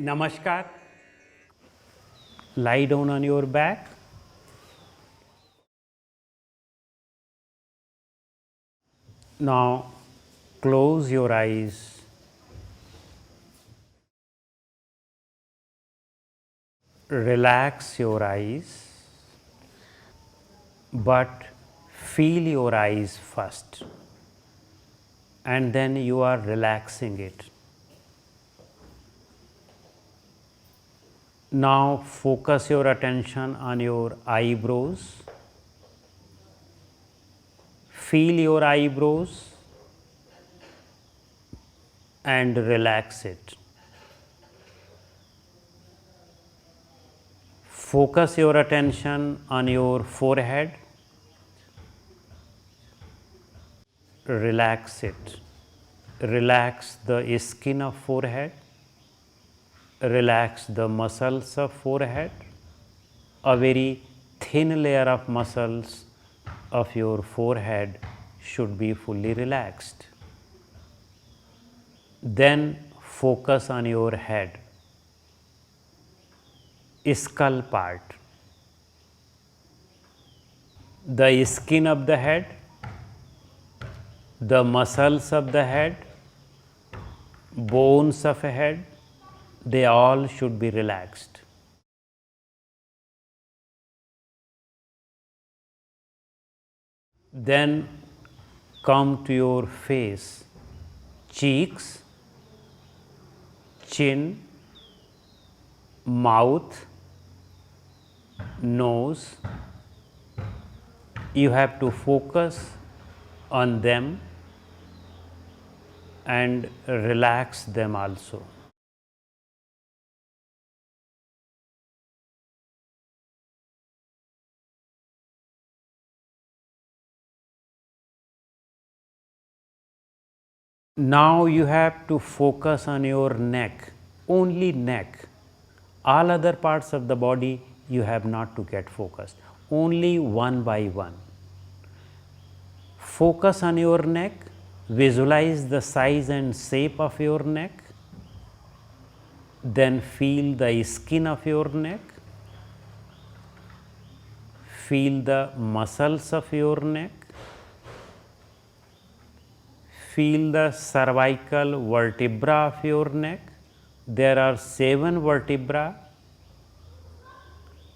Namaskar. Lie down on your back. Now close your eyes. Relax your eyes, but feel your eyes first, and then you are relaxing it. Now focus your attention on your eyebrows. Feel your eyebrows and relax it. Focus your attention on your forehead. Relax it. Relax the skin of forehead. Relax the muscles of forehead. A very thin layer of muscles of your forehead should be fully relaxed. Then focus on your head, skull part, the skin of the head, the muscles of the head, bones of a head, they all should be relaxed. Then come to your face, cheeks, chin, mouth, nose. You have to focus on them and relax them also. Now you have to focus on your neck, only neck. All other parts of the body you have not to get focused, only one by one. Focus on your neck, visualize the size and shape of your neck, then feel the skin of your neck, feel the muscles of your neck, feel the cervical vertebra of your neck. There are 7 vertebrae.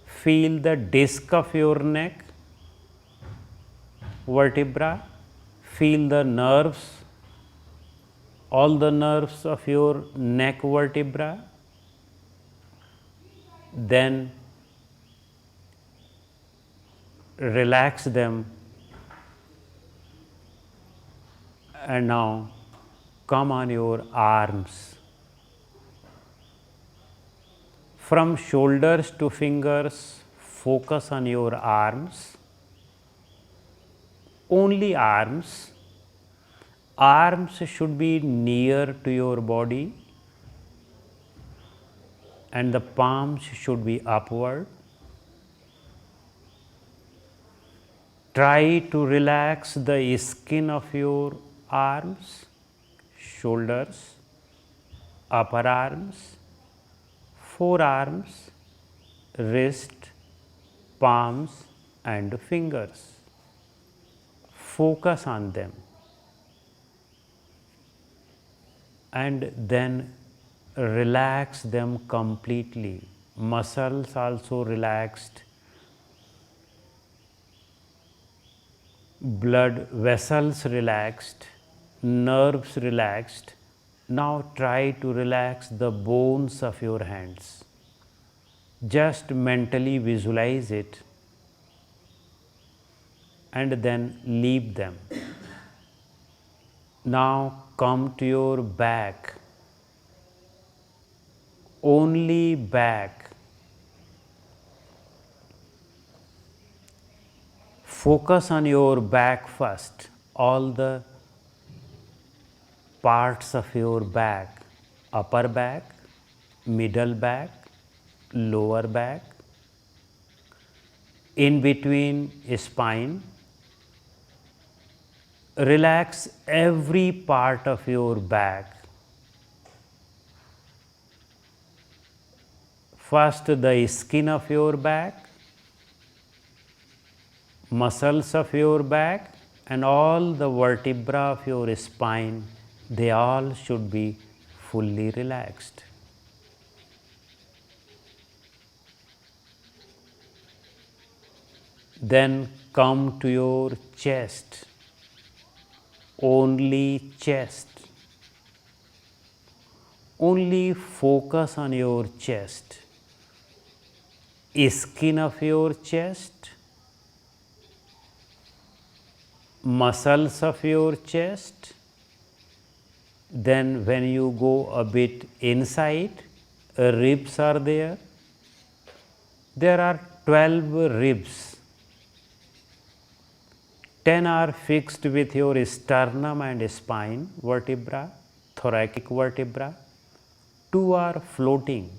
Feel the disc of your neck, vertebra. Feel the nerves, all the nerves of your neck vertebra. Then relax them. And now come on your arms. From shoulders to fingers, focus on your arms. Only arms. Arms should be near to your body and the palms should be upward. Try to relax the skin of your arms, shoulders, upper arms, forearms, wrist, palms and fingers. Focus on them and then relax them completely. Muscles also relaxed, blood vessels relaxed, nerves relaxed. Now try to relax the bones of your hands. Just mentally visualize it and then leave them. Now come to your back, only back. Focus on your back first, all the parts of your back, upper back, middle back, lower back, in between spine. Relax every part of your back. First, the skin of your back, muscles of your back, and all the vertebra of your spine, they all should be fully relaxed. Then come to your chest, only chest. Only focus on your chest, skin of your chest, muscles of your chest. Then when you go a bit inside, ribs are there. There are 12 ribs. 10 are fixed with your sternum and spine vertebra, thoracic vertebra. 2 are floating.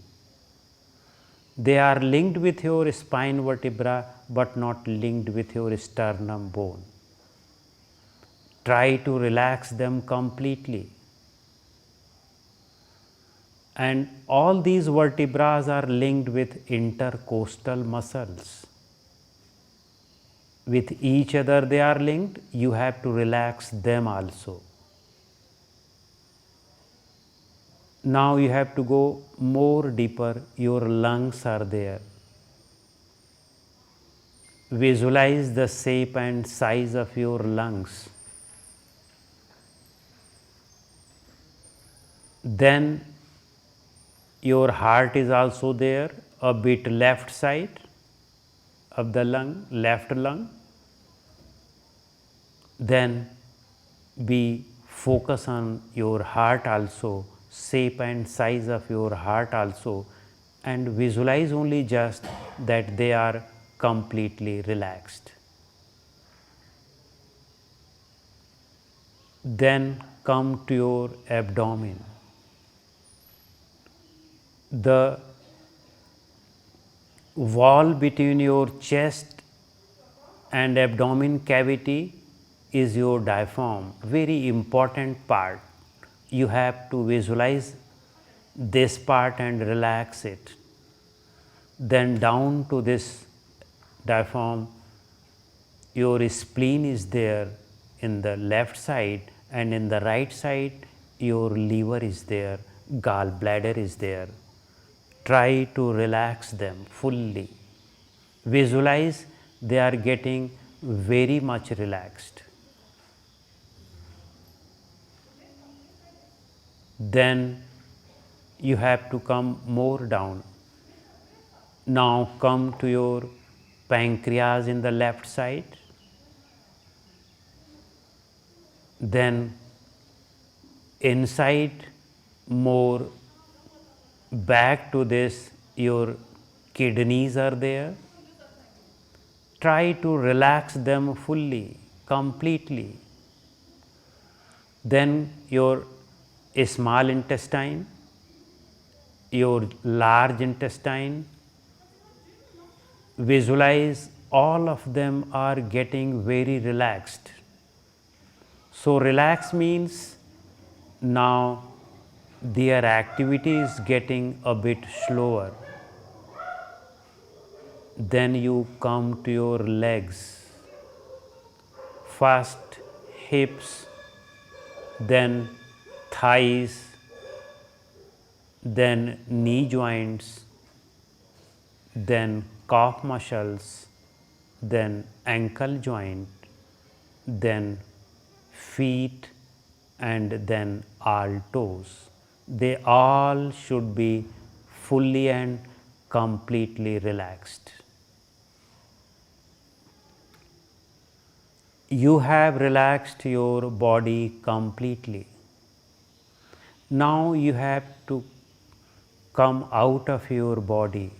They are linked with your spine vertebra but not linked with your sternum bone. Try to relax them completely. And all these vertebrae are linked with intercostal muscles. With each other they are linked, you have to relax them also. Now you have to go more deeper, your lungs are there. Visualize the shape and size of your lungs. Then your heart is also there, a bit left side of the lung, left lung. Then be focus on your heart also, shape and size of your heart also, and visualize only just that they are completely relaxed. Then come to your abdomen. The wall between your chest and abdomen cavity is your diaphragm, very important part. You have to visualize this part and relax it. Then down to this diaphragm, your spleen is there in the left side, and in the right side your liver is there, gallbladder is there. Try to relax them fully. Visualize they are getting very much relaxed. Then you have to come more down. Now come to your pancreas in the left side. Then inside more back to this, your kidneys are there. Try to relax them fully, completely. Then your small intestine, your large intestine, visualize all of them are getting very relaxed. So relax means now their activity is getting a bit slower. Then you come to your legs. First hips, then thighs, then knee joints, then calf muscles, then ankle joint, then feet, and then all toes. They all should be fully and completely relaxed. You have relaxed your body completely. Now you have to come out of your body.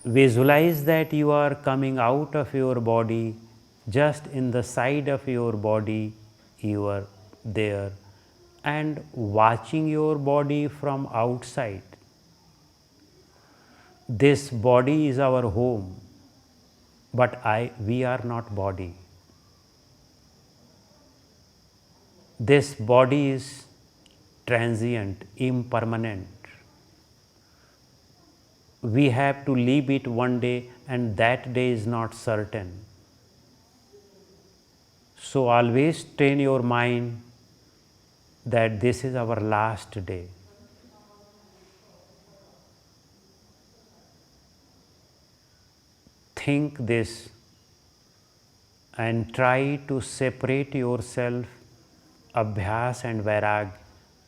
Visualize that you are coming out of your body, just in the side of your body you are there, and watching your body from outside. This body is our home, but we are not body. This body is transient, impermanent. we have to leave it one day, and that day is not certain. So always train your mind that this is our last day. Think this and try to separate yourself, abhyas and vairag.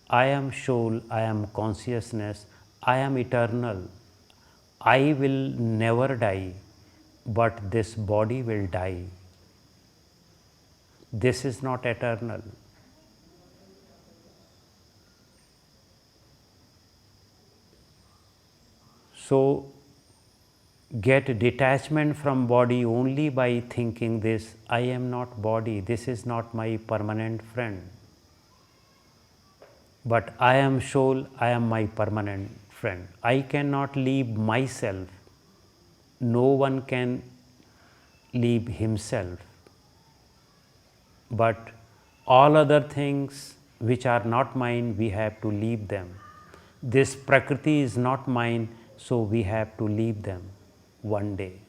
I am soul, I am consciousness, I am eternal. I will never die, but this body will die. This is not eternal. So, get detachment from body only by thinking this: I am not body, this is not my permanent friend. But I am soul, I am my permanent friend. I cannot leave myself. No one can leave himself. But all other things which are not mine, we have to leave them. This Prakriti is not mine, so we have to leave them one day.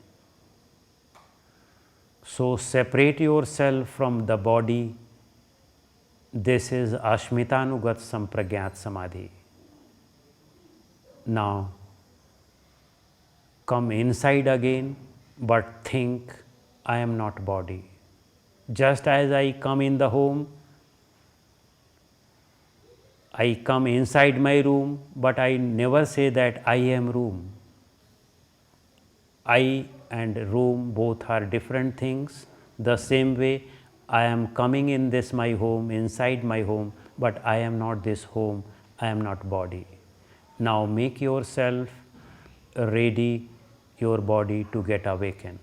So separate yourself from the body. This is Ashmitanugat Sampragyat Samadhi. Now come inside again, but think, I am not body. Just as I come in the home, I come inside my room, but I never say that I am room. I and room both are different things. The same way, I am coming in this my home, inside my home, but I am not this home, I am not body. Now make yourself ready, your body to get awakened.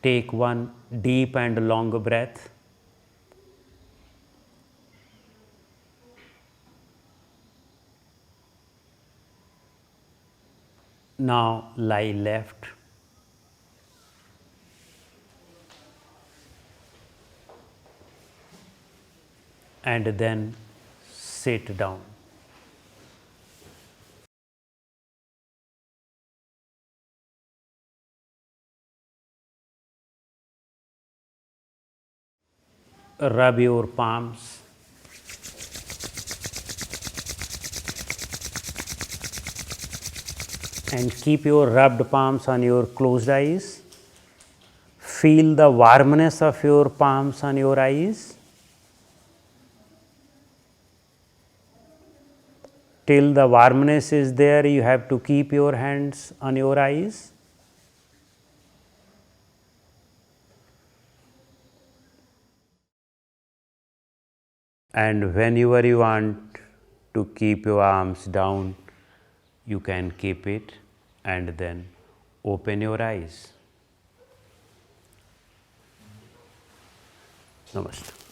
Take one deep and long breath. Now lie left. And then sit down. Rub your palms. And keep your rubbed palms on your closed eyes. Feel the warmness of your palms on your eyes. Till the warmness is there, you have to keep your hands on your eyes. And whenever you want to keep your arms down, you can keep it and then open your eyes. Namaste.